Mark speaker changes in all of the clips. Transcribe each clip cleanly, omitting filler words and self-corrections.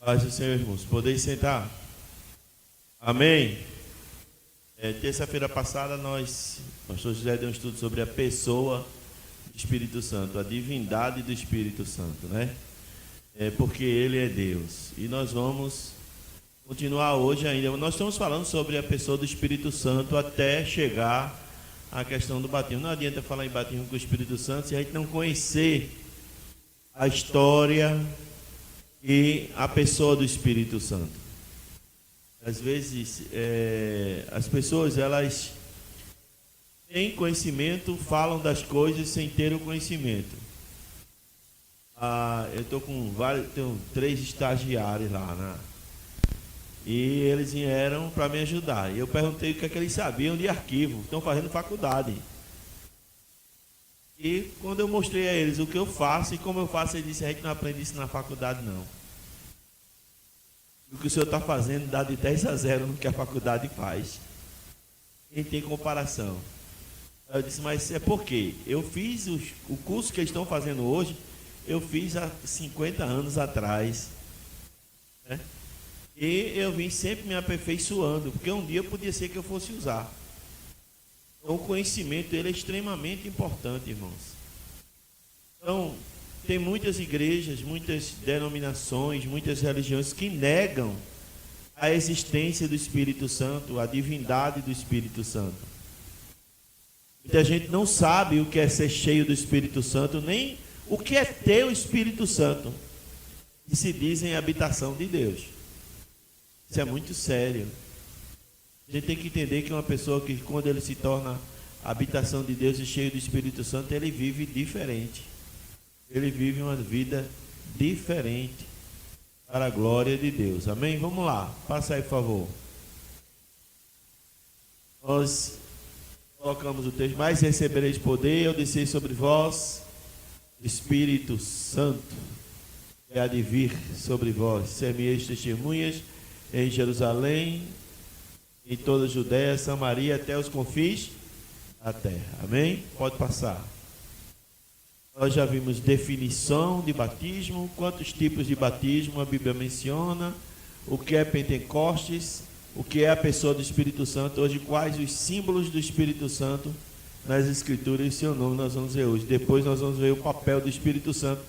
Speaker 1: Paz do Senhor, irmãos. Podem sentar. Amém. Terça-feira passada, o pastor José deu um estudo sobre a pessoa do Espírito Santo, a divindade do Espírito Santo, né? Porque ele é Deus. E nós vamos continuar hoje ainda. Nós estamos falando sobre a pessoa do Espírito Santo até chegar à questão do batismo. Não adianta falar em batismo com o Espírito Santo se a gente não conhecer a história e a pessoa do Espírito Santo. Às vezes, as pessoas, elas têm conhecimento, falam das coisas sem ter o conhecimento. Eu estou tenho 3 estagiários lá, né? E eles vieram para me ajudar. E eu perguntei o que é que eles sabiam de arquivo. Estão fazendo faculdade. E quando eu mostrei a eles o que eu faço e como eu faço, eles disseram: a gente não aprende isso na faculdade, não. O que o senhor está fazendo dá de 10-0 no que a faculdade faz. Quem tem comparação? Eu disse: mas é por quê? Eu fiz o curso que eles estão fazendo hoje, eu fiz há 50 anos atrás, né? E eu vim sempre me aperfeiçoando, porque um dia podia ser que eu fosse usar. Então, o conhecimento, ele é extremamente importante, irmãos. Então, tem muitas igrejas, muitas denominações, muitas religiões que negam a existência do Espírito Santo, a divindade do Espírito Santo. Muita gente não sabe o que é ser cheio do Espírito Santo, nem o que é ter o Espírito Santo, que se dizem habitação de Deus. Isso é muito sério. A gente tem que entender que uma pessoa que, quando ele se torna habitação de Deus e cheio do Espírito Santo, ele vive diferente. Ele vive uma vida diferente para a glória de Deus. Amém? Vamos lá. Passa aí, por favor. Nós colocamos o texto: mas recebereis poder, eu descer sobre vós, Espírito Santo, que há de vir sobre vós. Ser-me-eis testemunhas em Jerusalém, em toda a Judéia, Samaria, até os confins da terra. Amém? Pode passar. Nós já vimos definição de batismo, quantos tipos de batismo a Bíblia menciona, o que é Pentecostes, o que é a pessoa do Espírito Santo. Hoje, quais os símbolos do Espírito Santo nas Escrituras e seu nome nós vamos ver hoje. Depois nós vamos ver o papel do Espírito Santo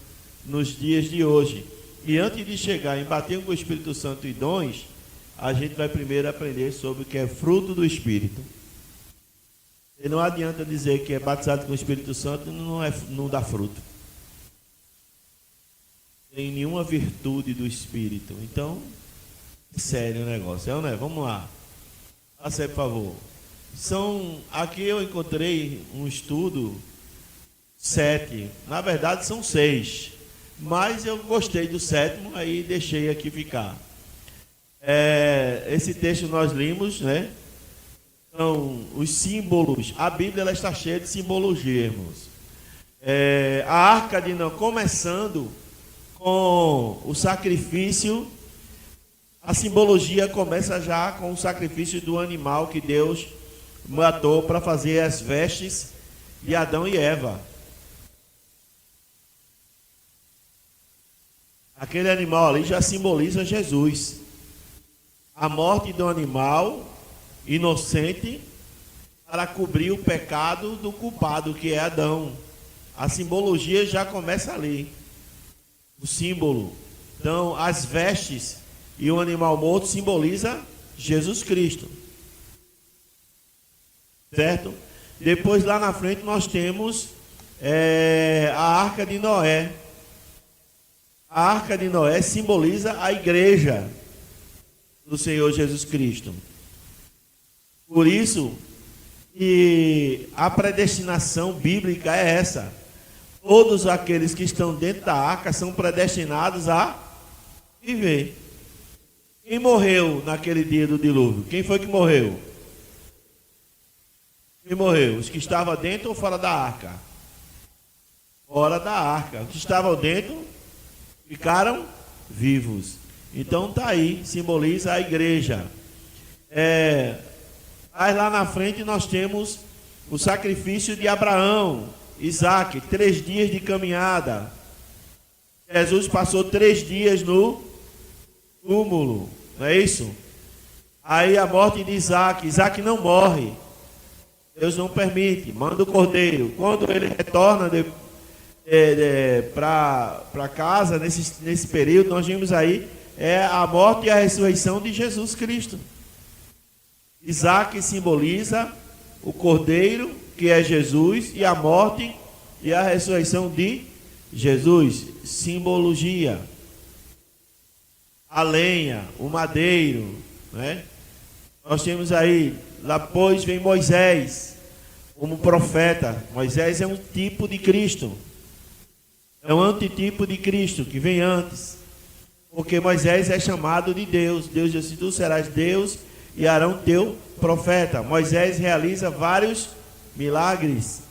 Speaker 1: nos dias de hoje. E antes de chegar em bater com o Espírito Santo e dons, a gente vai primeiro aprender sobre o que é fruto do Espírito. E não adianta dizer que é batizado com o Espírito Santo e não dá fruto. Tem nenhuma virtude do Espírito. Então, é sério o negócio, não é? Vamos lá. Passa aí, por favor. Aqui eu encontrei um estudo 7. Na verdade são 6. Mas eu gostei do 7º, aí deixei aqui ficar. Esse texto nós limos, né? Então, os símbolos, a Bíblia ela está cheia de simbologia, irmãos. A Arca de Noé, começando com o sacrifício, a simbologia começa já com o sacrifício do animal que Deus matou para fazer as vestes de Adão e Eva. Aquele animal ali já simboliza Jesus. A morte do animal inocente para cobrir o pecado do culpado, que é Adão. A simbologia já começa ali. O símbolo. Então, as vestes e o animal morto simboliza Jesus Cristo. Certo? Depois, lá na frente, nós temos a Arca de Noé. A Arca de Noé simboliza a igreja do Senhor Jesus Cristo. Por isso, e a predestinação bíblica é essa. Todos aqueles que estão dentro da arca são predestinados a viver. Quem morreu naquele dia do dilúvio? Quem foi que morreu? Quem morreu? Os que estavam dentro ou fora da arca? Fora da arca. Os que estavam dentro ficaram vivos. Então está aí, simboliza a igreja. Aí lá na frente nós temos o sacrifício de Abraão, Isaac, 3 dias de caminhada. Jesus passou 3 dias no túmulo, não é isso? Aí a morte de Isaac, Isaac não morre, Deus não permite, manda o cordeiro. Quando ele retorna para casa, nesse período, nós vimos aí, a morte e a ressurreição de Jesus Cristo. Isaac simboliza o cordeiro, que é Jesus, e a morte e a ressurreição de Jesus. Simbologia. A lenha, o madeiro, né? Nós temos aí, depois vem Moisés, como profeta. Moisés é um tipo de Cristo. É um antitipo de Cristo, que vem antes. Porque Moisés é chamado de Deus. Deus disse: tu serás Deus e Arão teu profeta. Moisés realiza vários milagres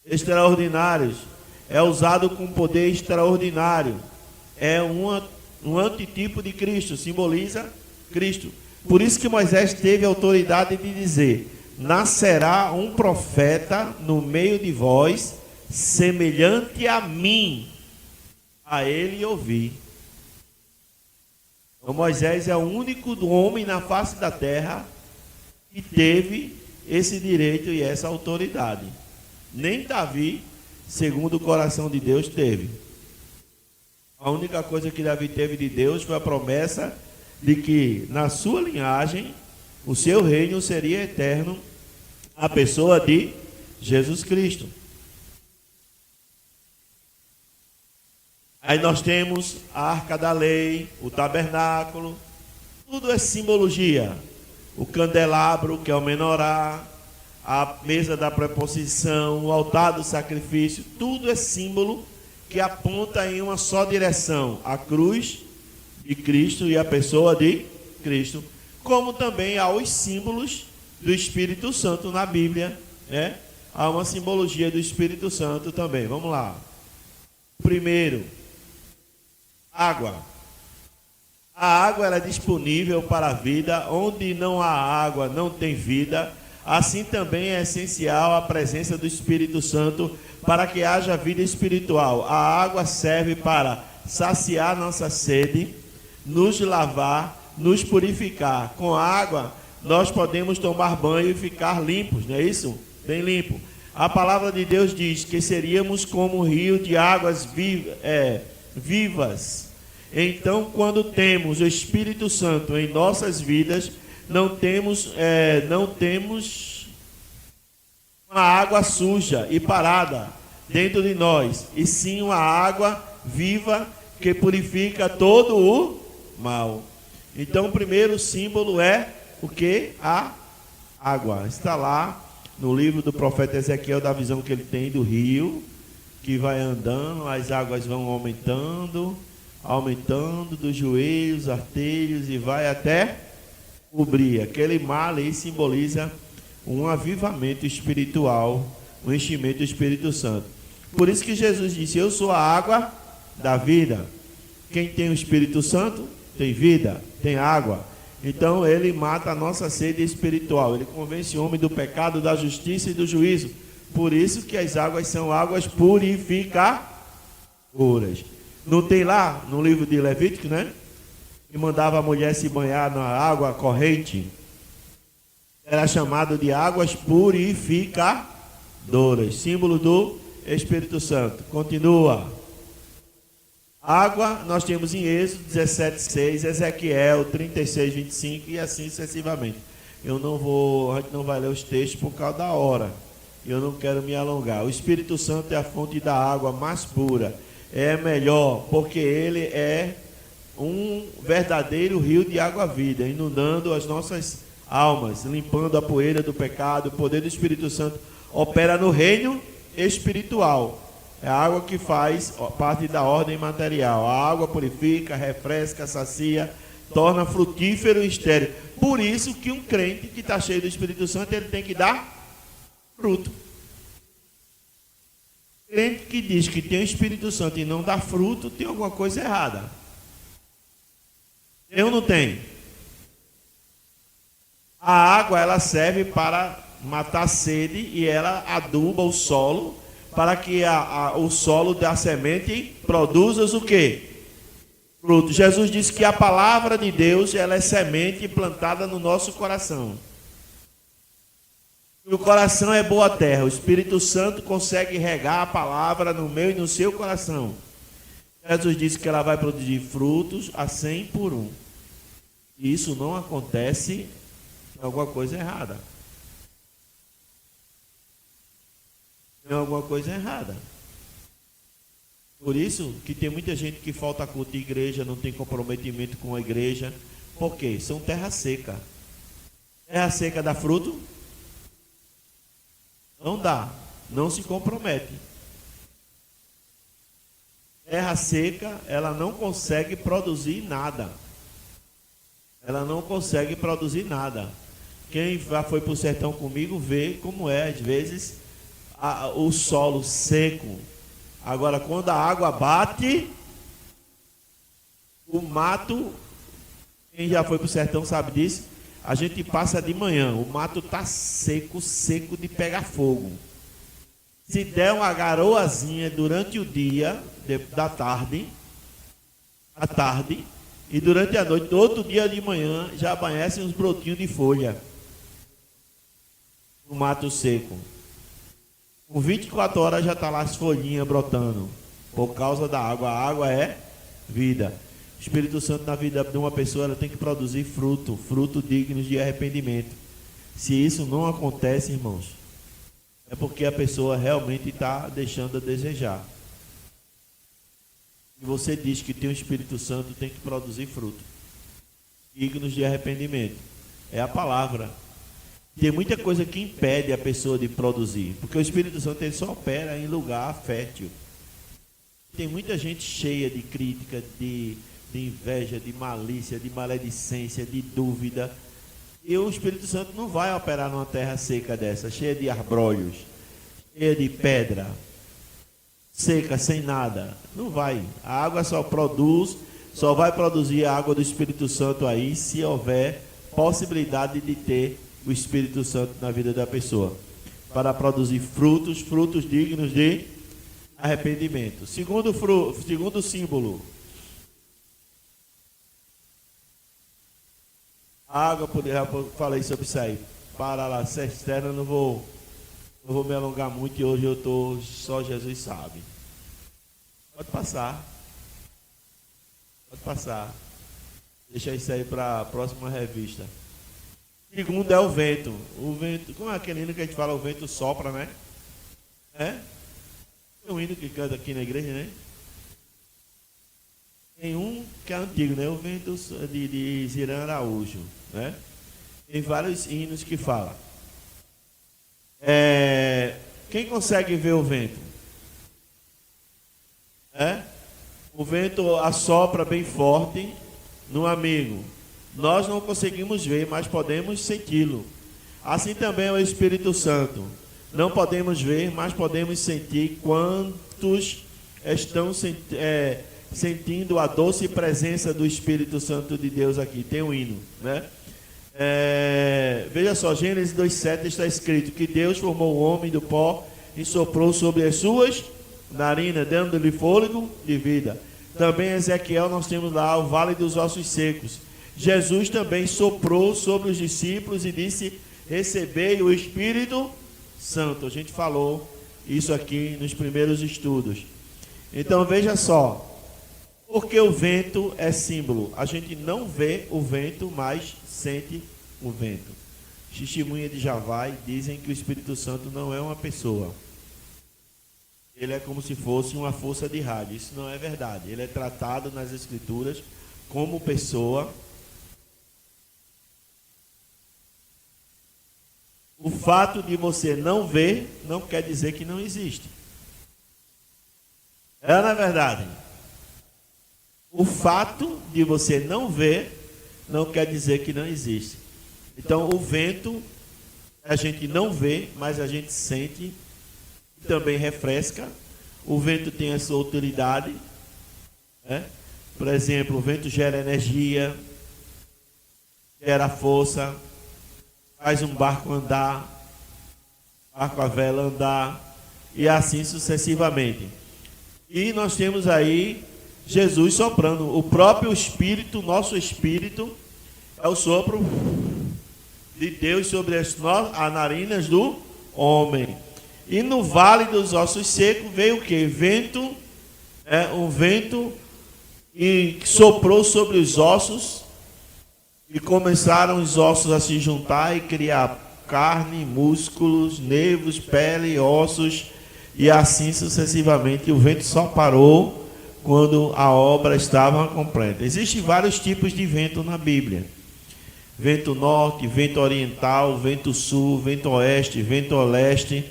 Speaker 1: extraordinários. É usado com poder extraordinário. É um antitipo de Cristo, simboliza Cristo. Por isso que Moisés teve a autoridade de dizer: nascerá um profeta no meio de vós, semelhante a mim, a ele ouvi. Então, Moisés é o único do homem na face da terra que teve esse direito e essa autoridade. Nem Davi, segundo o coração de Deus, teve. A única coisa que Davi teve de Deus foi a promessa de que na sua linhagem o seu reino seria eterno, a pessoa de Jesus Cristo. Aí nós temos a arca da lei, o tabernáculo, tudo é simbologia. O candelabro, que é o menorá, a mesa da preposição, o altar do sacrifício, tudo é símbolo que aponta em uma só direção: a cruz de Cristo e a pessoa de Cristo, como também há os símbolos do Espírito Santo na Bíblia, né? Há uma simbologia do Espírito Santo também. Vamos lá. Primeiro, água. A água ela é disponível para a vida. Onde não há água, não tem vida. Assim também é essencial a presença do Espírito Santo para que haja vida espiritual. A água serve para saciar nossa sede, nos lavar, nos purificar. Com a água nós podemos tomar banho e ficar limpos, não é isso? Bem limpo. A palavra de Deus diz que seríamos como um rio de águas vivas. Então, quando temos o Espírito Santo em nossas vidas, não temos uma água suja e parada dentro de nós, e sim uma água viva que purifica todo o mal. Então, o primeiro símbolo é o que? A água. Está lá no livro do profeta Ezequiel, da visão que ele tem do rio, que vai andando, as águas vão aumentando dos joelhos, artelhos, e vai até cobrir. Aquele mar ali simboliza um avivamento espiritual, um enchimento do Espírito Santo. Por isso que Jesus disse: eu sou a água da vida. Quem tem o Espírito Santo tem vida, tem água. Então ele mata a nossa sede espiritual. Ele convence o homem do pecado, da justiça e do juízo. Por isso que as águas são águas purificadoras. Não tem lá no livro de Levítico, né? Que mandava a mulher se banhar na água corrente. Era chamado de águas purificadoras, símbolo do Espírito Santo. Continua. Água nós temos em Êxodo 17:6, Ezequiel 36:25 e assim sucessivamente. A gente não vai ler os textos por causa da hora. Eu não quero me alongar. O Espírito Santo é a fonte da água mais pura. É melhor, porque ele é um verdadeiro rio de água vida, inundando as nossas almas, limpando a poeira do pecado. O poder do Espírito Santo opera no reino espiritual. É a água que faz parte da ordem material. A água purifica, refresca, sacia, torna frutífero e estéril. Por isso que um crente que está cheio do Espírito Santo, ele tem que dar fruto. Crente que diz que tem o Espírito Santo e não dá fruto, tem alguma coisa errada. Eu não tenho. A água ela serve para matar a sede e ela aduba o solo para que o solo da semente produza o quê? Fruto. Jesus disse que a palavra de Deus, ela é semente plantada no nosso coração. E o coração é boa terra. O Espírito Santo consegue regar a palavra no meu e no seu coração. Jesus disse que ela vai produzir frutos a 100 por 1. E isso não acontece, tem alguma coisa errada. Tem alguma coisa errada. Por isso que tem muita gente que falta culto de igreja, não tem comprometimento com a igreja. Por quê? São terra seca. Terra seca dá fruto? Não dá. Não se compromete. Terra seca, ela não consegue produzir nada. Ela não consegue produzir nada. Quem já foi para o sertão comigo vê como é, às vezes, o solo seco. Agora, quando a água bate, o mato, quem já foi para o sertão sabe disso, a gente passa de manhã, o mato está seco, seco de pegar fogo. Se der uma garoazinha durante o dia, da tarde, à tarde, e durante a noite, outro dia de manhã, já aparecem uns brotinhos de folha no mato seco. Com 24 horas já está lá as folhinhas brotando, por causa da água. A água é vida. O Espírito Santo na vida de uma pessoa, ela tem que produzir fruto dignos de arrependimento. Se isso não acontece, irmãos, é porque a pessoa realmente está deixando a desejar. E você diz que tem o Espírito Santo, tem que produzir fruto dignos de arrependimento. É a palavra. Tem muita coisa que impede a pessoa de produzir, porque o Espírito Santo ele só opera em lugar fértil. Tem muita gente cheia de crítica, de inveja, de malícia, de maledicência, de dúvida. E o Espírito Santo não vai operar numa terra seca dessa, cheia de arbrolhos, cheia de pedra, seca, sem nada. Não vai. A água só vai produzir a água do Espírito Santo aí, se houver possibilidade de ter o Espírito Santo na vida da pessoa, para produzir frutos dignos de arrependimento. Segundo símbolo, a água, já falei sobre isso aí. Para lá, cisterna, não vou me alongar muito, e hoje eu estou, só Jesus sabe. Pode passar. Deixa isso aí para a próxima revista. Segundo é o vento. O vento, como é aquele hino que a gente fala, o vento sopra, né? É um hino que canta aqui na igreja, né? Tem um que é antigo, né? O vento de Zirã Araújo, né? Tem vários hinos que falam. Quem consegue ver o vento? O vento assopra bem forte no amigo. Nós não conseguimos ver, mas podemos senti-lo. Assim também é o Espírito Santo. Não podemos ver, mas podemos sentir. Quantos estão sentindo a doce presença do Espírito Santo de Deus aqui? Tem um hino, né? Veja só, Gênesis 2,7 está escrito que Deus formou o homem do pó e soprou sobre as suas narinas, dando-lhe fôlego de vida. Também em Ezequiel nós temos lá o vale dos ossos secos. Jesus também soprou sobre os discípulos e disse: recebei o Espírito Santo. A gente falou isso aqui nos primeiros estudos. Então veja só, porque o vento é símbolo. A gente não vê o vento, mas sente o vento. Testemunha de Javai dizem que o Espírito Santo não é uma pessoa. Ele é como se fosse uma força de rádio. Isso não é verdade. Ele é tratado nas Escrituras como pessoa. O fato de você não ver não quer dizer que não existe. Não é verdade? O fato de você não ver não quer dizer que não existe. Então, o vento, a gente não vê, mas a gente sente, e também refresca. O vento tem a sua utilidade, né? Por exemplo, o vento gera energia, gera força, faz um barco andar, barco a vela andar, e assim sucessivamente. E nós temos aí Jesus soprando. O próprio Espírito, nosso Espírito, é o sopro de Deus sobre as narinas do homem. E no vale dos ossos secos veio o que? Vento, um vento, e soprou sobre os ossos, e começaram os ossos a se juntar e criar carne, músculos, nervos, pele, ossos, e assim sucessivamente. E o vento só parou quando a obra estava completa. Existem vários tipos de vento na Bíblia: vento norte, vento oriental, vento sul, vento oeste, vento leste,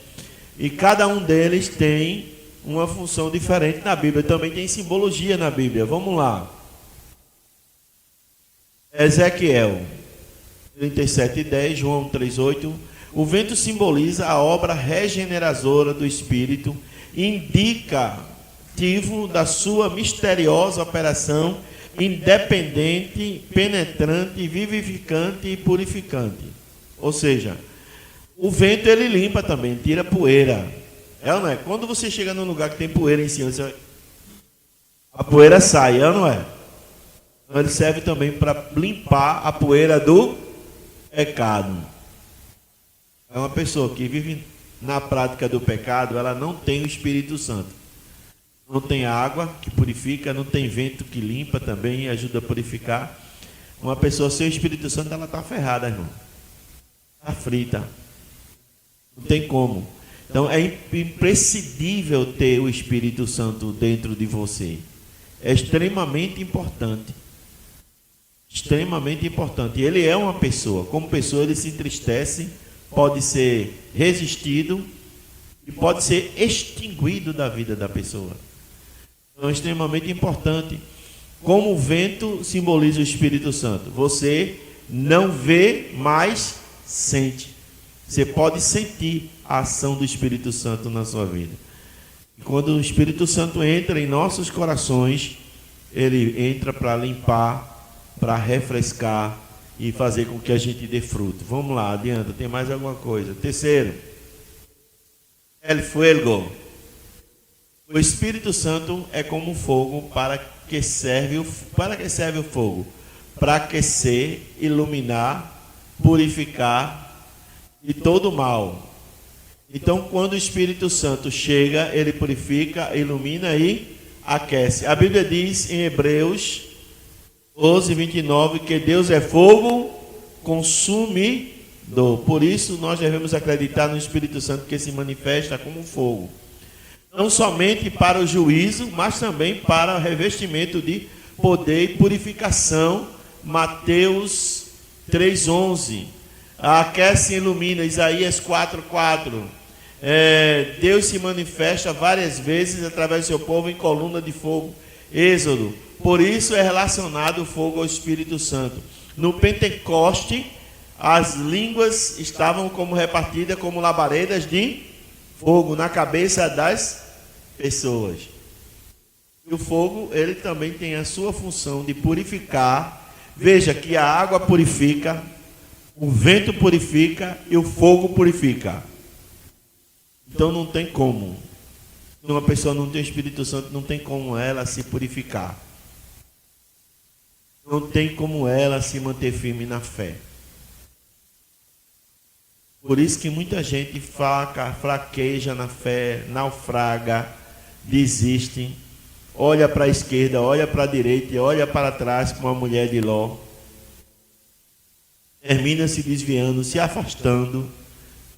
Speaker 1: e cada um deles tem uma função diferente na Bíblia. Também tem simbologia na Bíblia. Vamos lá. Ezequiel 37:10, João 3:8. O vento simboliza a obra regeneradora do Espírito, indicativo da sua misteriosa operação independente, penetrante, vivificante e purificante. Ou seja, o vento ele limpa também, tira poeira. É ou não é? Quando você chega num lugar que tem poeira em cima, a poeira sai, é ou não é? Então, ele serve também para limpar a poeira do pecado. É uma pessoa que vive na prática do pecado, ela não tem o Espírito Santo. Não tem água que purifica, não tem vento que limpa também e ajuda a purificar. Uma pessoa sem o Espírito Santo, ela está ferrada, irmão. Está frita. Não tem como. Então é imprescindível ter o Espírito Santo dentro de você. É extremamente importante. Extremamente importante. Ele é uma pessoa. Como pessoa, ele se entristece, pode ser resistido e pode ser extinguido da vida da pessoa. Então é extremamente importante. Como o vento simboliza o Espírito Santo. Você não vê, mas sente. Você pode sentir a ação do Espírito Santo na sua vida. E quando o Espírito Santo entra em nossos corações, ele entra para limpar, para refrescar e fazer com que a gente dê fruto. Vamos lá, adianta, tem mais alguma coisa. Terceiro, el fuego. O Espírito Santo é como fogo. Para que serve o fogo? Para aquecer, iluminar, purificar de todo mal. Então, quando o Espírito Santo chega, ele purifica, ilumina e aquece. A Bíblia diz em Hebreus 12:29 que Deus é fogo consumidor. Por isso, nós devemos acreditar no Espírito Santo, que se manifesta como fogo. Não somente para o juízo, mas também para o revestimento de poder e purificação. Mateus 3:11. Aquece e ilumina. Isaías 4:4. Deus se manifesta várias vezes através do seu povo em coluna de fogo. Êxodo. Por isso é relacionado o fogo ao Espírito Santo. No Pentecoste, as línguas estavam como repartidas como labaredas de fogo na cabeça das pessoas. E o fogo, ele também tem a sua função de purificar. Veja que a água purifica, o vento purifica e o fogo purifica. Então não tem como. Se uma pessoa não tem o Espírito Santo, não tem como ela se purificar. Não tem como ela se manter firme na fé. Por isso que muita gente fraqueja na fé, naufraga, desiste, olha para a esquerda, olha para a direita e olha para trás como a mulher de Ló. Termina se desviando, se afastando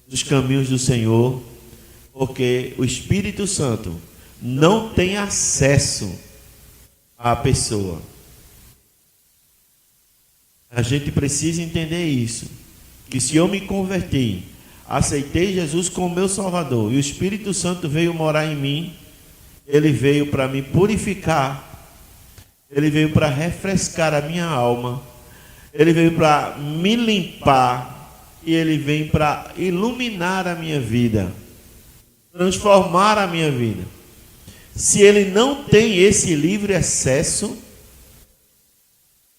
Speaker 1: dos caminhos do Senhor, porque o Espírito Santo não tem acesso à pessoa. A gente precisa entender isso, que se eu me converti, aceitei Jesus como meu Salvador, e o Espírito Santo veio morar em mim, ele veio para me purificar, ele veio para refrescar a minha alma, ele veio para me limpar, e ele vem para iluminar a minha vida, transformar a minha vida. Se ele não tem esse livre acesso,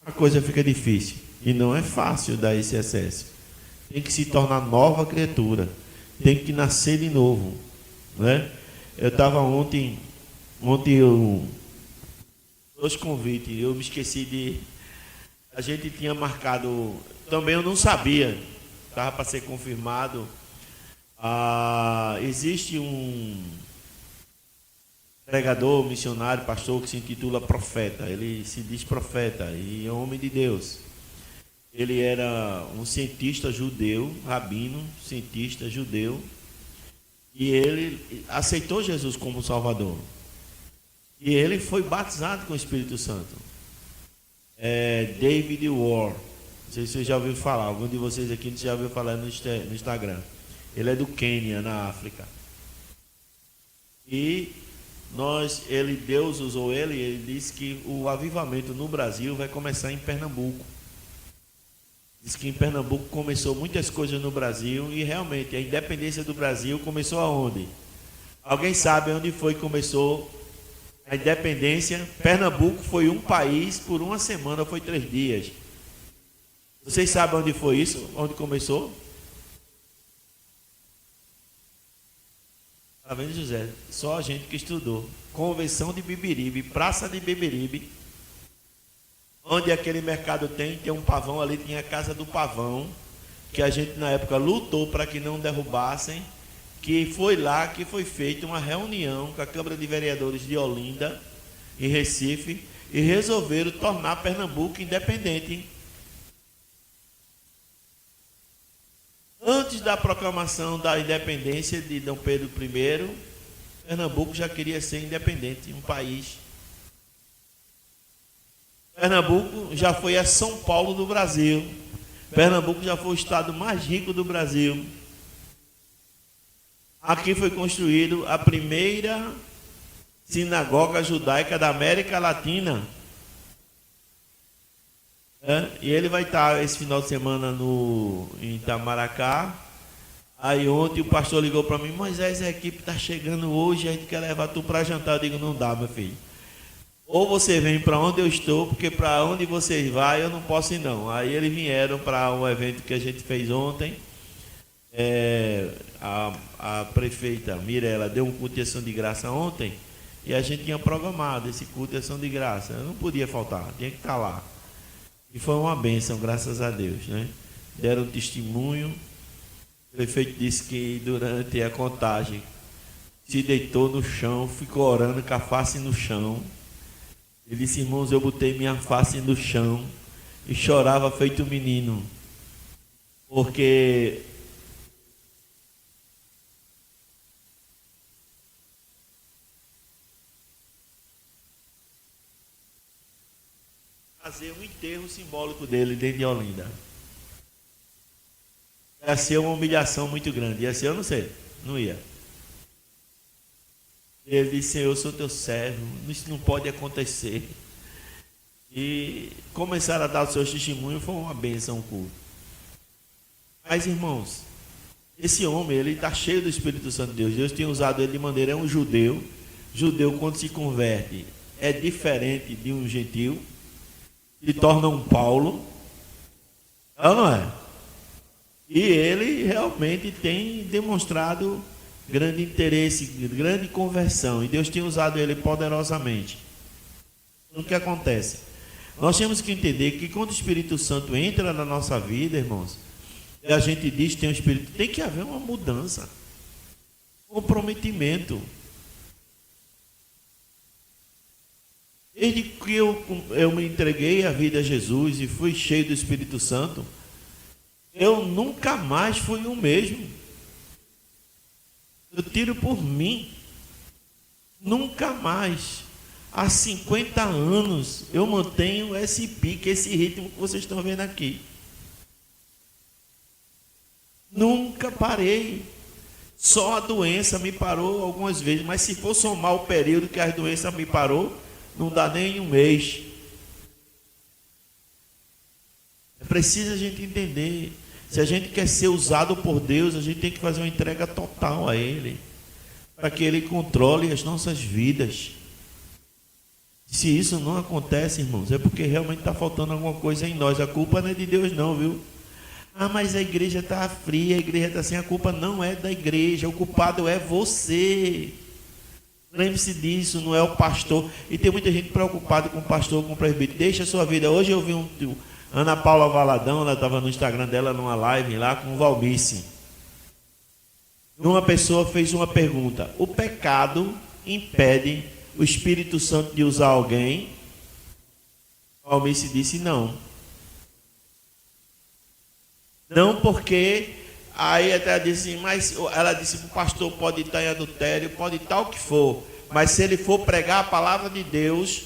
Speaker 1: a coisa fica difícil. E não é fácil dar esse acesso. Tem que se tornar nova criatura. Tem que nascer de novo, né? Eu estava ontem eu Dois convites. Eu me esqueci de... A gente tinha marcado... Também eu não sabia. Estava para ser confirmado. Existe um pregador, missionário, pastor que se intitula profeta. Ele se diz profeta e é homem de Deus. Ele era um cientista judeu, rabino, cientista judeu, e ele aceitou Jesus como Salvador. E ele foi batizado com o Espírito Santo. David Warr, não sei se você já ouviu falar, algum de vocês aqui já ouviu falar no Instagram. Ele é do Quênia, na África. E Deus usou ele disse que o avivamento no Brasil vai começar em Pernambuco. Diz que em Pernambuco começou muitas coisas no Brasil e realmente a independência do Brasil começou aonde? Alguém sabe onde foi que começou a independência? Pernambuco foi um país por uma semana, foi 3 dias. Vocês sabem onde foi isso? Onde começou? Está vendo, José? Só a gente que estudou. Convenção de Beberibe, Praça de Beberibe. Onde aquele mercado tem um pavão ali, tinha a Casa do Pavão, que a gente na época lutou para que não derrubassem, que foi lá que foi feita uma reunião com a Câmara de Vereadores de Olinda, em Recife, e resolveram tornar Pernambuco independente. Antes da proclamação da independência de Dom Pedro I, Pernambuco já queria ser independente, um país. Pernambuco já foi a São Paulo do Brasil. Pernambuco já foi o estado mais rico do Brasil. Aqui foi construído a primeira sinagoga judaica da América Latina. E ele vai estar esse final de semana em Itamaracá. Aí ontem o pastor ligou para mim: Moisés, a equipe está chegando hoje, a gente quer levar tu para jantar. Eu digo: não dá, meu filho. Ou você vem para onde eu estou, porque para onde vocês vão eu não posso ir não. Aí eles vieram para um evento que a gente fez ontem. A prefeita Mirela deu um culto de ação de graça ontem, e a gente tinha programado esse culto de ação de graça. Eu não podia faltar, tinha que estar lá. E foi uma bênção, graças a Deus, né? Deram testemunho. O prefeito disse que durante a contagem se deitou no chão, ficou orando com a face no chão. Ele disse: irmãos, eu botei minha face no chão e chorava feito um menino, porque fazer um enterro simbólico dele dentro de Olinda. Ia ser uma humilhação muito grande. Ia ser, eu não sei, não ia. Ele disse: Senhor, eu sou teu servo, isso não pode acontecer. E começaram a dar os seus testemunhos, foi uma bênção o culto. Mas, irmãos, esse homem, ele está cheio do Espírito Santo de Deus. Deus tem usado ele de maneira, é um judeu. Judeu, quando se converte, é diferente de um gentil, se torna um Paulo. Não é? E ele realmente tem demonstrado grande interesse, grande conversão, e Deus tem usado ele poderosamente. O que acontece? Nós temos que entender que quando o Espírito Santo entra na nossa vida, irmãos, e a gente diz que tem um Espírito, tem que haver uma mudança, comprometimento. Desde que eu me entreguei a vida a Jesus e fui cheio do Espírito Santo, eu nunca mais fui o mesmo. Eu tiro por mim. Nunca mais. Há 50 anos eu mantenho esse pique, esse ritmo que vocês estão vendo aqui. Nunca parei. Só a doença me parou algumas vezes, mas se for somar o período que a doença me parou, não dá nem um mês. É preciso a gente entender. Se a gente quer ser usado por Deus, a gente tem que fazer uma entrega total a Ele, para que Ele controle as nossas vidas. Se isso não acontece, irmãos, é porque realmente está faltando alguma coisa em nós. A culpa não é de Deus não, viu? Ah, mas a igreja está fria, a igreja está assim. A culpa não é da igreja, o culpado é você. Lembre-se disso, não é o pastor. E tem muita gente preocupada com o pastor, com o presbítero. Deixa a sua vida. Hoje eu vi Ana Paula Valadão, ela estava no Instagram dela, numa live lá com o Valmice. Uma pessoa fez uma pergunta: o pecado impede o Espírito Santo de usar alguém? O Valmice disse não. Não, porque aí até disse, mas ela disse, o pastor pode estar em adultério, pode estar o que for, mas se ele for pregar a palavra de Deus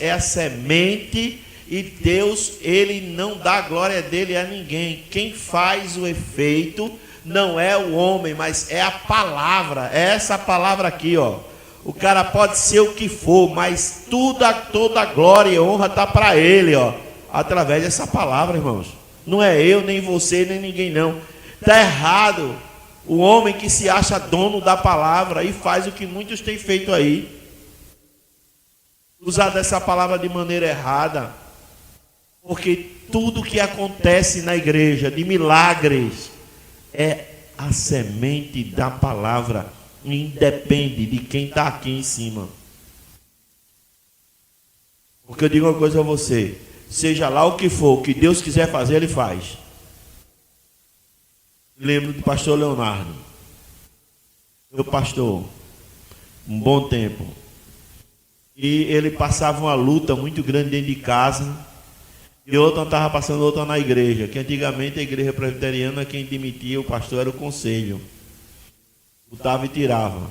Speaker 1: é a semente, e Deus, ele não dá a glória dele a ninguém. Quem faz o efeito não é o homem, mas é a palavra. É essa palavra aqui, ó. O cara pode ser o que for, mas toda a glória e honra está para ele, ó, através dessa palavra, irmãos. Não é eu, nem você, nem ninguém não. Está errado o homem que se acha dono da palavra e faz o que muitos têm feito aí. Usar dessa palavra de maneira errada. Porque tudo que acontece na igreja, de milagres, é a semente da palavra. Independe de quem está aqui em cima. Porque eu digo uma coisa a você: seja lá o que for, o que Deus quiser fazer, Ele faz. Lembro do pastor Leonardo, meu pastor, um bom tempo. E ele passava uma luta muito grande dentro de casa. E outra estava passando outra na igreja. Que antigamente a igreja presbiteriana, quem demitia o pastor era o conselho. Botava e tirava.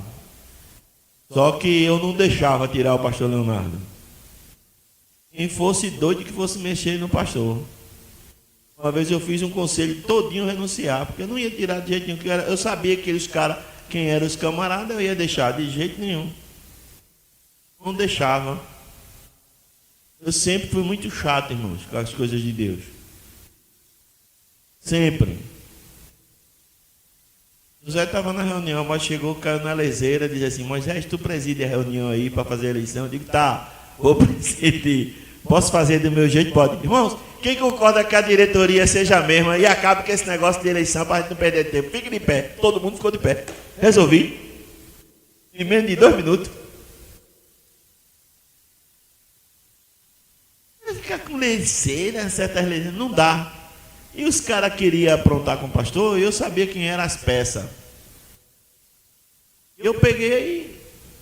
Speaker 1: Só que eu não deixava tirar o pastor Leonardo. Quem fosse doido que fosse mexer no pastor. Uma vez eu fiz um conselho todinho renunciar, porque eu não ia tirar de jeito nenhum. Eu sabia que aqueles caras, quem eram os camaradas, eu ia deixar de jeito nenhum. Não deixava. Eu sempre fui muito chato, irmãos, com as coisas de Deus. Sempre. José estava na reunião, mas chegou, caiu na leseira, disse assim: Moisés, tu preside a reunião aí para fazer a eleição? Eu digo: tá, vou presidir. Posso fazer do meu jeito? Pode. Irmãos, quem concorda que a diretoria seja a mesma e acabe com esse negócio de eleição para a gente não perder tempo? Fique de pé. Todo mundo ficou de pé. Resolvi. Em menos de 2 minutos. Ficar com leseira, certas leseiras, não dá. E os caras queriam aprontar com o pastor, e eu sabia quem eram as peças. Eu peguei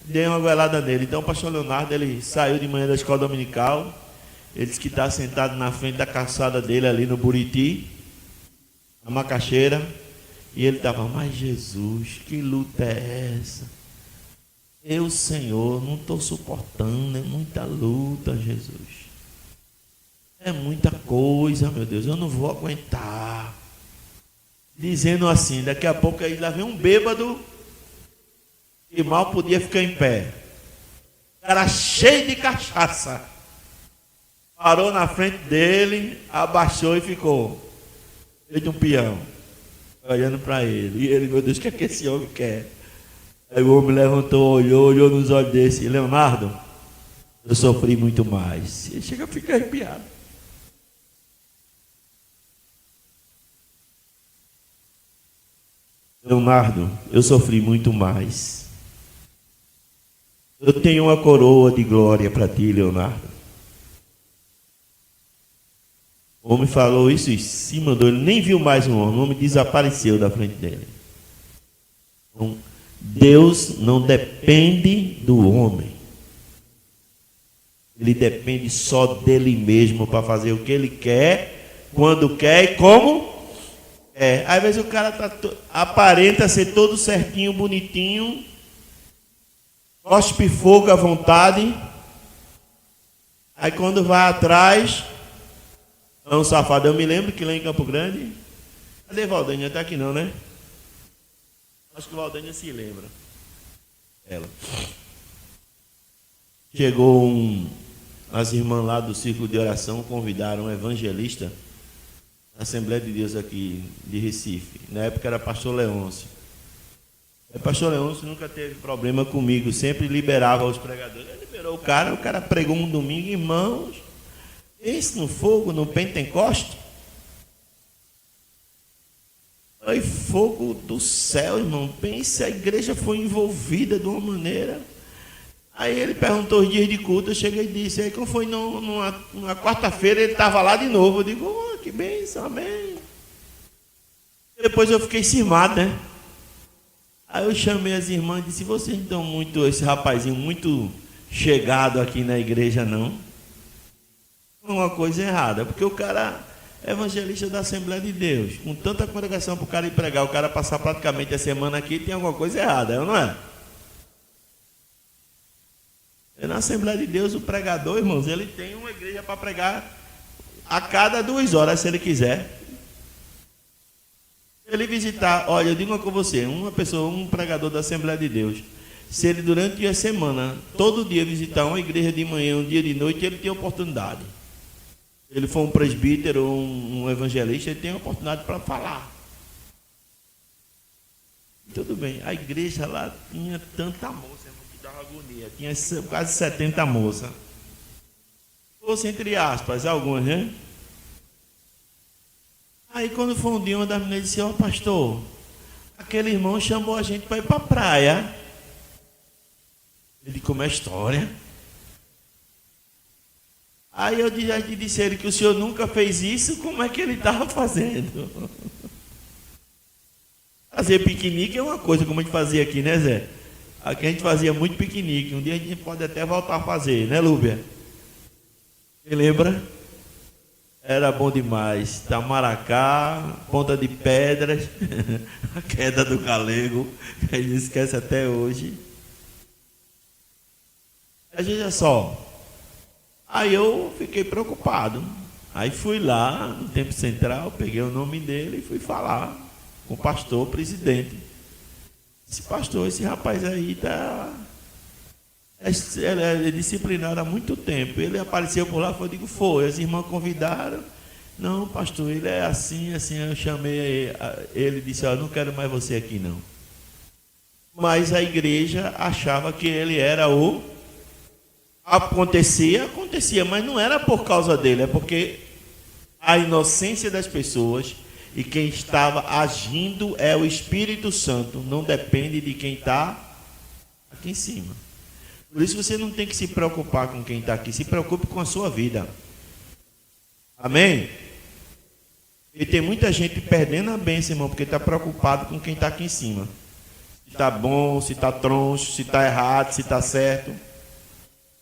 Speaker 1: e dei uma goelada nele. Então o pastor Leonardo, ele saiu de manhã da escola dominical. Ele disse que está sentado na frente da calçada dele ali no Buriti, na macaxeira. E ele estava: mas Jesus, que luta é essa? Eu, Senhor, não estou suportando, é muita luta, Jesus. É muita coisa, meu Deus, eu não vou aguentar. Dizendo assim, daqui a pouco aí lá vem um bêbado que mal podia ficar em pé. Era cheio de cachaça. Parou na frente dele, abaixou e ficou feito um peão, olhando para ele. E ele: meu Deus, o que é que esse homem quer? Aí o homem levantou, olhou nos olhos desse: Leonardo, eu sofri muito mais. Ele chega a ficar arrepiado. Leonardo, eu sofri muito mais. Eu tenho uma coroa de glória para ti, Leonardo. O homem falou isso e se mandou. Ele nem viu mais o homem desapareceu da frente dele. Então, Deus não depende do homem. Ele depende só dele mesmo para fazer o que ele quer, quando quer e como. Às vezes o cara aparenta ser todo certinho, bonitinho, cospe fogo à vontade, aí quando vai atrás, é um safado. Eu me lembro que lá em Campo Grande, cadê Valdênia? Está aqui não, né? Acho que Valdênia se lembra. Ela. Chegou as irmãs lá do círculo de oração, convidaram um evangelista, Assembleia de Deus aqui de Recife. Na época era pastor Leôncio. O pastor Leôncio nunca teve problema comigo, sempre liberava os pregadores. Ele liberou o cara pregou um domingo, irmãos, esse no fogo, no Pentecoste. Foi fogo do céu, irmão. Pense, a igreja foi envolvida de uma maneira. Aí ele perguntou os dias de culto, eu cheguei e disse. Aí quando foi numa quarta-feira, ele estava lá de novo. Eu digo, oh, que bênção, amém. Depois eu fiquei cismado, né? Aí eu chamei as irmãs e disse, vocês estão muito, esse rapazinho muito chegado aqui na igreja, não? Uma coisa errada, porque o cara é evangelista da Assembleia de Deus, com tanta congregação para o cara ir pregar, o cara passar praticamente a semana aqui, tem alguma coisa errada, não é? Na Assembleia de Deus, o pregador, irmãos, ele tem uma igreja para pregar a cada 2 horas, se ele quiser. Se ele visitar, olha, eu digo uma com você, uma pessoa, um pregador da Assembleia de Deus, se ele durante a semana, todo dia visitar uma igreja de manhã, um dia de noite, ele tem oportunidade. Se ele for um presbítero ou um evangelista, ele tem a oportunidade para falar. Tudo bem, a igreja lá tinha tanta moça, que dava agonia, tinha quase 70 moças. Fosse entre aspas, algumas, né? Aí quando foi um dia, uma das meninas disse, ó pastor, aquele irmão chamou a gente para ir para a praia. Ele como é a história. Aí eu disse a ele que o senhor nunca fez isso, como é que ele estava fazendo? Fazer piquenique é uma coisa como a gente fazia aqui, né Zé? Aqui a gente fazia muito piquenique, um dia a gente pode até voltar a fazer, né Lúbia? Você lembra? Era bom demais. Tamaracá, Ponta de Pedras, a queda do galego, que a gente esquece até hoje. Mas veja só, aí eu fiquei preocupado. Aí fui lá no Tempo Central, peguei o nome dele e fui falar com o pastor, presidente. Esse pastor, esse rapaz aí está... Ele é disciplinado há muito tempo. Ele apareceu por lá, eu digo, foi. As irmãs convidaram. Não, pastor, ele é assim, assim. Eu chamei ele e disse, ó, não quero mais você aqui, não. Mas a igreja achava que ele era o... Acontecia, mas não era por causa dele, é porque a inocência das pessoas e quem estava agindo é o Espírito Santo, não depende de quem está aqui em cima. Por isso você não tem que se preocupar com quem está aqui, se preocupe com a sua vida. Amém? E tem muita gente perdendo a bênção, irmão, porque está preocupado com quem está aqui em cima. Se está bom, se está troncho, se está errado, se está certo.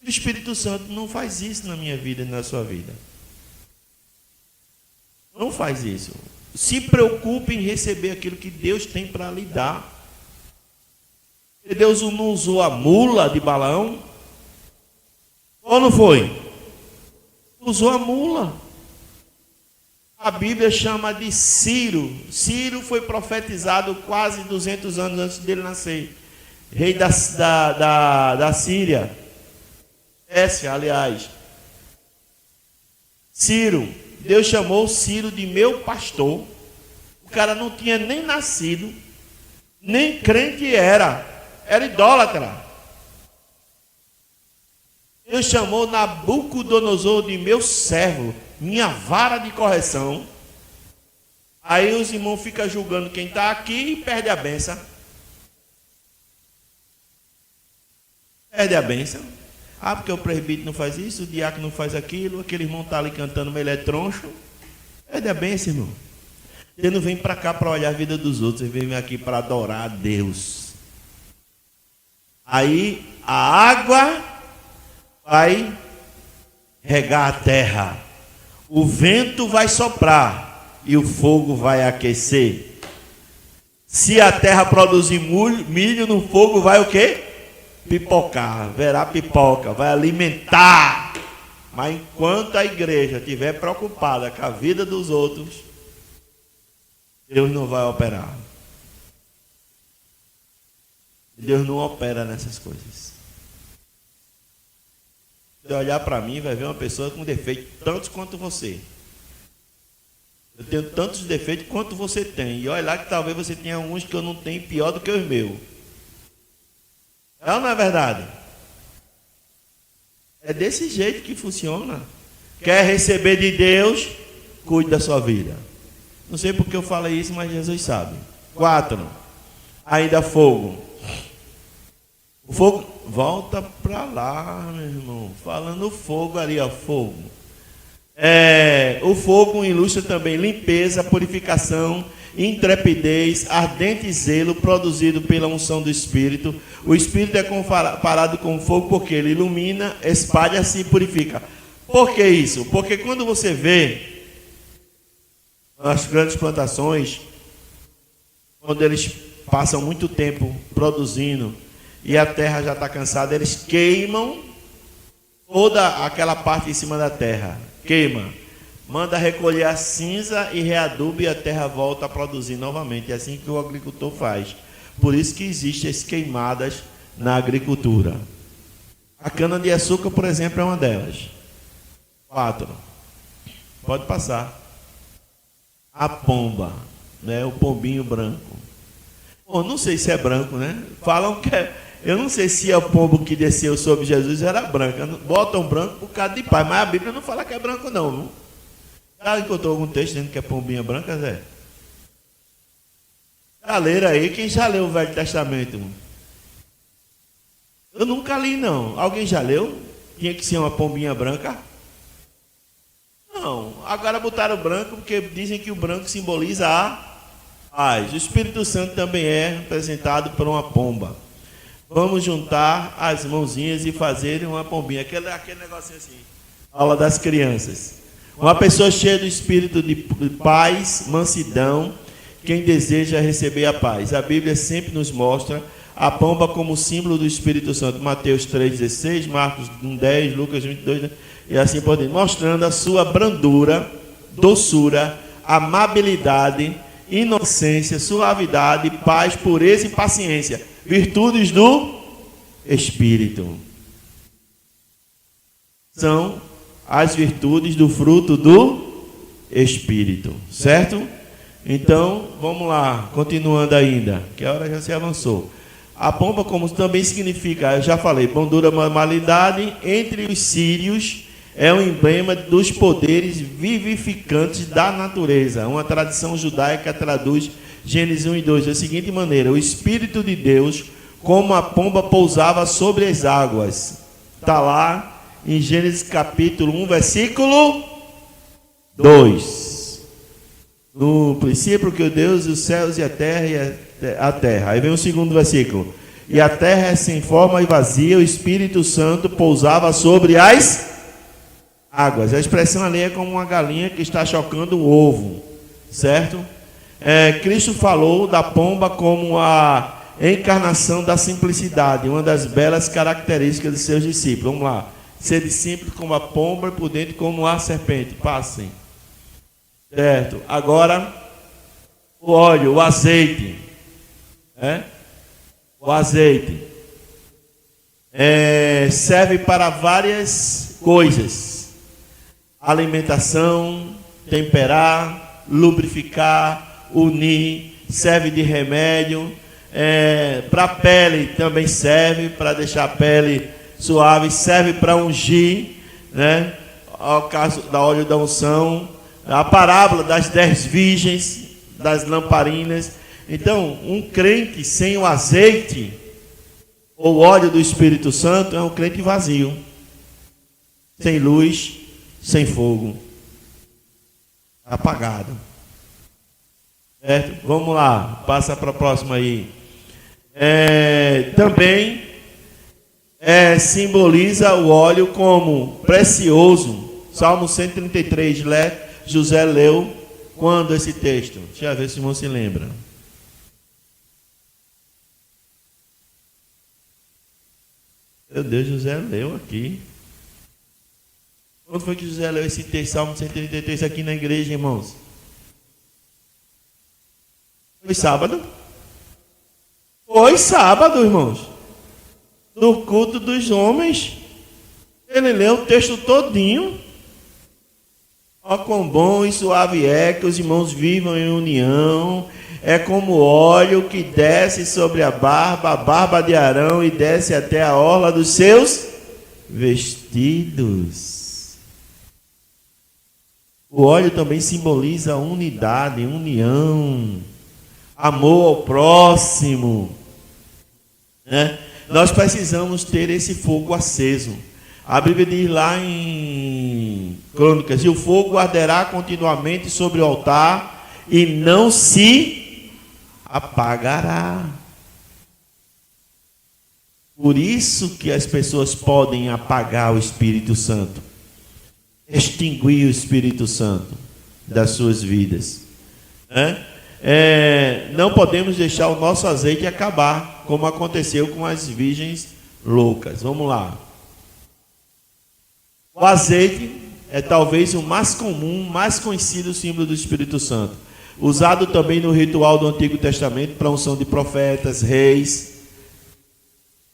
Speaker 1: O Espírito Santo não faz isso na minha vida e na sua vida. Não faz isso. Se preocupe em receber aquilo que Deus tem para lhe dar. Deus não usou a mula de Balaão? Ou não foi? Usou a mula. A Bíblia chama de Ciro. Ciro foi profetizado quase 200 anos antes dele nascer. Rei da Síria. Aliás. Ciro. Deus chamou Ciro de meu pastor. O cara não tinha nem nascido, nem crente era idólatra. Deus chamou Nabucodonosor de meu servo, minha vara de correção. Aí os irmãos ficam julgando quem está aqui e perde a bênção. Perde a bênção. Ah, porque o presbítero não faz isso, o diácono não faz aquilo, aquele irmão está ali cantando, mas ele é troncho. Perde a bênção, irmão. Você não vem para cá para olhar a vida dos outros, você vem aqui para adorar a Deus. Aí a água vai regar a terra, o vento vai soprar e o fogo vai aquecer. Se a terra produzir milho, no fogo vai o quê? Pipocar, verá pipoca, vai alimentar. Mas enquanto a igreja estiver preocupada com a vida dos outros, Deus não vai operar. Deus não opera nessas coisas. Se olhar para mim, vai ver uma pessoa com defeitos tantos quanto você. Eu tenho tantos defeitos quanto você tem. E olha lá que talvez você tenha alguns que eu não tenho pior do que os meus. É ou não é verdade? É desse jeito que funciona. Quer receber de Deus? Cuide da sua vida. Não sei porque eu falei isso, mas Jesus sabe. 4. Ainda fogo. O fogo, volta para lá, meu irmão. Falando fogo ali, ó, fogo. O fogo ilustra também limpeza, purificação, intrepidez, ardente zelo produzido pela unção do Espírito. O Espírito é comparado com o fogo porque ele ilumina, espalha-se e purifica. Por que isso? Porque quando você vê as grandes plantações, quando eles passam muito tempo produzindo e a terra já está cansada, eles queimam toda aquela parte em cima da terra. Queima. Manda recolher a cinza e readuba e a terra volta a produzir novamente. É assim que o agricultor faz. Por isso que existem as queimadas na agricultura. A cana-de-açúcar, por exemplo, é uma delas. 4. Pode passar. A pomba, né? O pombinho branco. Bom, não sei se é branco, né? Falam que é. Eu não sei se é o pombo que desceu sobre Jesus era branco. Botam branco por causa de pai, mas a Bíblia não fala que é branco, não. Viu? Já encontrou algum texto dizendo que é pombinha branca, Zé? Já leram aí? Quem já leu o Velho Testamento? Eu nunca li, não. Alguém já leu? Tinha que ser uma pombinha branca? Não. Agora botaram branco porque dizem que o branco simboliza a paz. O Espírito Santo também é representado por uma pomba. Vamos juntar as mãozinhas e fazer uma pombinha. Aquele negocinho assim. Aula das crianças. Uma pessoa cheia do espírito de paz, mansidão, quem deseja receber a paz. A Bíblia sempre nos mostra a pomba como símbolo do Espírito Santo. Mateus 3,16, Marcos 1,10, Lucas 22, e assim por diante. Mostrando a sua brandura, doçura, amabilidade, inocência, suavidade, paz, pureza e paciência. Virtudes do Espírito. São as virtudes do fruto do Espírito, certo? Então, vamos lá, continuando ainda, que a hora já se avançou. A pomba, como também significa, eu já falei, bondura, normalidade, entre os sírios, é um emblema dos poderes vivificantes da natureza. Uma tradição judaica traduz Gênesis 1 e 2 da seguinte maneira: o Espírito de Deus, como a pomba, pousava sobre as águas. Está lá em Gênesis capítulo 1, versículo 2. No princípio que Deus, os céus e a terra. Aí vem o segundo versículo. E a terra é sem forma e vazia, o Espírito Santo pousava sobre as águas. A expressão ali é como uma galinha que está chocando um ovo, certo? Cristo falou da pomba como a encarnação da simplicidade, uma das belas características de seus discípulos. Vamos lá. Ser simples como a pomba e por dentro como a serpente. Passem. Certo. Agora, o óleo, o azeite. O azeite serve para várias coisas: alimentação, temperar, lubrificar, unir, serve de remédio. Para a pele também serve, para deixar a pele suave, serve para ungir, né? Ao caso da óleo da unção, a parábola das 10 virgens, das lamparinas. Então, um crente sem o azeite ou óleo do Espírito Santo é um crente vazio, sem luz, sem fogo, apagado. Certo? Vamos lá, passa para a próxima aí. Também simboliza o óleo como precioso. Salmo 133, José leu quando esse texto? Deixa eu ver se o irmão se lembra. Meu Deus, José leu aqui. Quando foi que José leu esse texto, Salmo 133, aqui na igreja, irmãos? Foi sábado? Foi sábado, irmãos. Do culto dos homens. Ele leu o texto todinho. Ó, quão bom e suave é que os irmãos vivam em união. É como óleo que desce sobre a barba de Arão, e desce até a orla dos seus vestidos. O óleo também simboliza unidade, união, amor ao próximo, né? Nós precisamos ter esse fogo aceso. A Bíblia diz lá em Crônicas: e o fogo arderá continuamente sobre o altar e não se apagará. Por isso que as pessoas podem apagar o Espírito Santo, extinguir o Espírito Santo das suas vidas, né? Não podemos deixar o nosso azeite acabar, como aconteceu com as virgens loucas. Vamos lá. O azeite é talvez o mais comum, mais conhecido símbolo do Espírito Santo, usado também no ritual do Antigo Testamento para a unção de profetas, reis,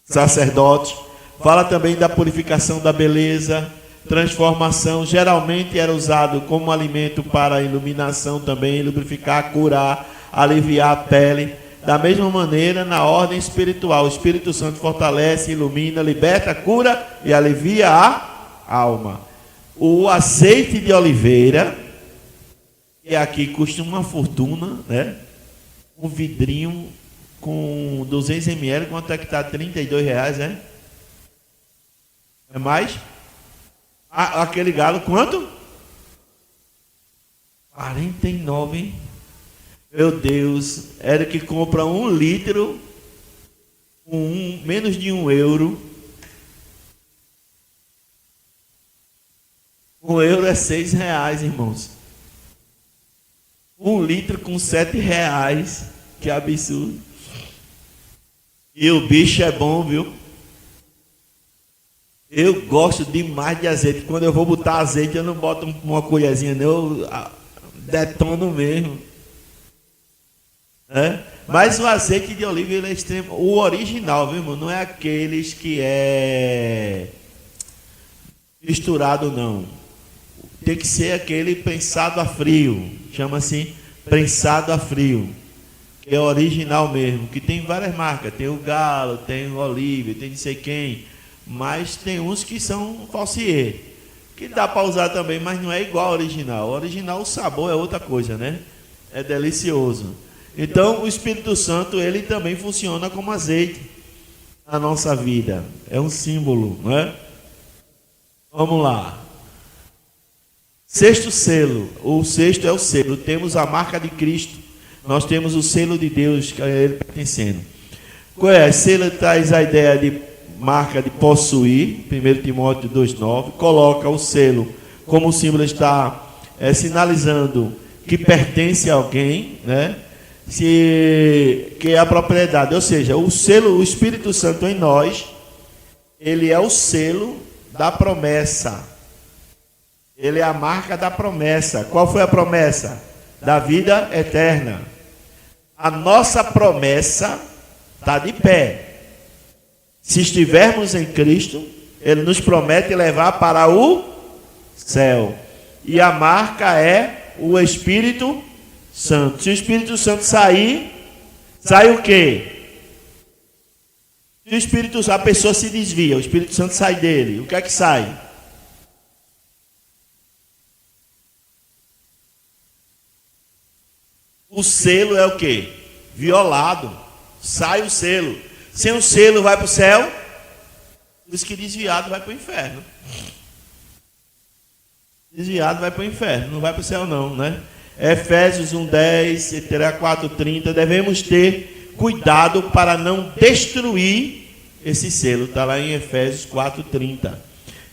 Speaker 1: sacerdotes. Fala também da purificação da beleza, transformação. Geralmente era usado como alimento para a iluminação também, lubrificar, curar, aliviar a pele. Da mesma maneira, na ordem espiritual, o Espírito Santo fortalece, ilumina, liberta, cura e alivia a alma. O azeite de oliveira, que aqui custa uma fortuna, né? Um vidrinho com 200 ml, quanto é que está? R$32, né? É mais? Aquele galo, quanto? 49, hein? Meu Deus, era que compra 1 litro com menos de €1. €1 é R$6, irmãos. 1 litro com R$7, que absurdo. E o bicho é bom, viu? Eu gosto demais de azeite. Quando eu vou botar azeite, eu não boto uma colherzinha, não, eu detono mesmo. Mas o azeite de oliva, ele é extremo. O original, viu, irmão? Não é aqueles que é misturado, não. Tem que ser aquele prensado a frio. Chama-se prensado a frio, que é original mesmo. Que tem várias marcas. Tem o Galo, tem o Oliva, tem não sei quem. Mas tem uns que são falsier, que dá para usar também, mas não é igual ao original. O original, o sabor é outra coisa, né? É delicioso. Então, o Espírito Santo, ele também funciona como azeite na nossa vida. É um símbolo, não é? Vamos lá. Sexto selo. O sexto é o selo. Temos a marca de Cristo. Nós temos o selo de Deus, que é ele pertencendo. Qual é? Selo traz a ideia de marca de possuir. 1 Timóteo 2,9. Coloca o selo como o símbolo está sinalizando que pertence a alguém, né? Que é a propriedade, ou seja, o selo, o Espírito Santo em nós, ele é o selo da promessa, ele é a marca da promessa. Qual foi a promessa? Da vida eterna. A nossa promessa está de pé. Se estivermos em Cristo, ele nos promete levar para o céu, e a marca é o Espírito Santo. Se o Espírito Santo sair, sai o quê? Se o Espírito, a pessoa se desvia, o Espírito Santo sai dele, o que é que sai? O selo é o quê? Violado. Sai o selo. Sem o selo vai para o céu. Por isso que desviado vai para o inferno. Desviado vai para o inferno, não vai para o céu não, né? Efésios 1:10, 4:30, devemos ter cuidado para não destruir esse selo. Está lá em Efésios 4:30.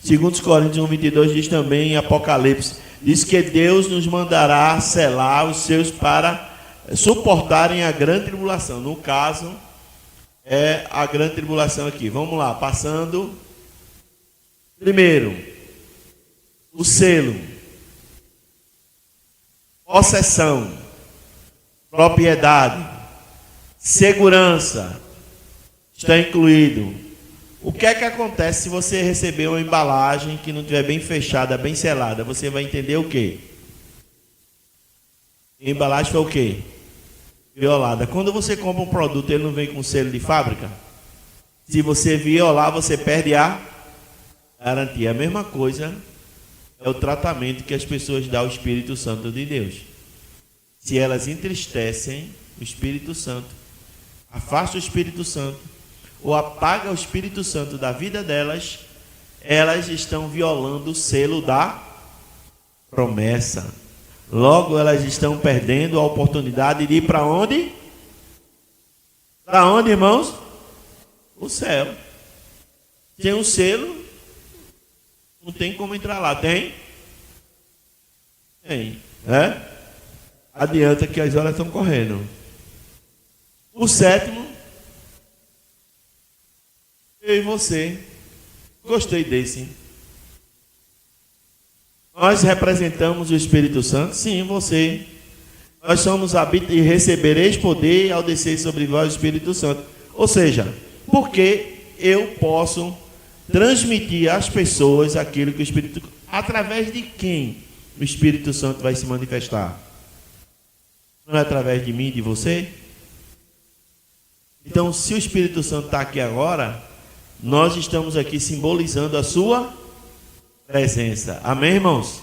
Speaker 1: 2 Coríntios 1:22 diz também em Apocalipse, diz que Deus nos mandará selar os seus para suportarem a grande tribulação. No caso, é a grande tribulação aqui. Vamos lá, passando. Primeiro, o selo. Possessão, propriedade, segurança, está incluído. O que é que acontece se você receber uma embalagem que não estiver bem fechada, bem selada? Você vai entender o quê? A embalagem foi o quê? Violada. Quando você compra um produto, ele não vem com selo de fábrica? Se você violar, você perde a garantia. A mesma coisa é o tratamento que as pessoas dão ao Espírito Santo de Deus. Se elas entristecem o Espírito Santo, afastam o Espírito Santo, ou apagam o Espírito Santo da vida delas, elas estão violando o selo da promessa. Logo, elas estão perdendo a oportunidade de ir para onde? Para onde, irmãos? O céu. Tem um selo, não tem como entrar lá. Tem? Tem. É? Adianta que as horas estão correndo. O sétimo, eu e você. Gostei desse. Nós representamos o Espírito Santo? Sim, você. Nós somos habitantes e recebereis poder ao descer sobre vós o Espírito Santo. Ou seja, porque eu posso transmitir às pessoas aquilo que o Espírito... Através de quem o Espírito Santo vai se manifestar? Não é através de mim, de você? Então, se o Espírito Santo está aqui agora, nós estamos aqui simbolizando a sua presença. Amém, irmãos?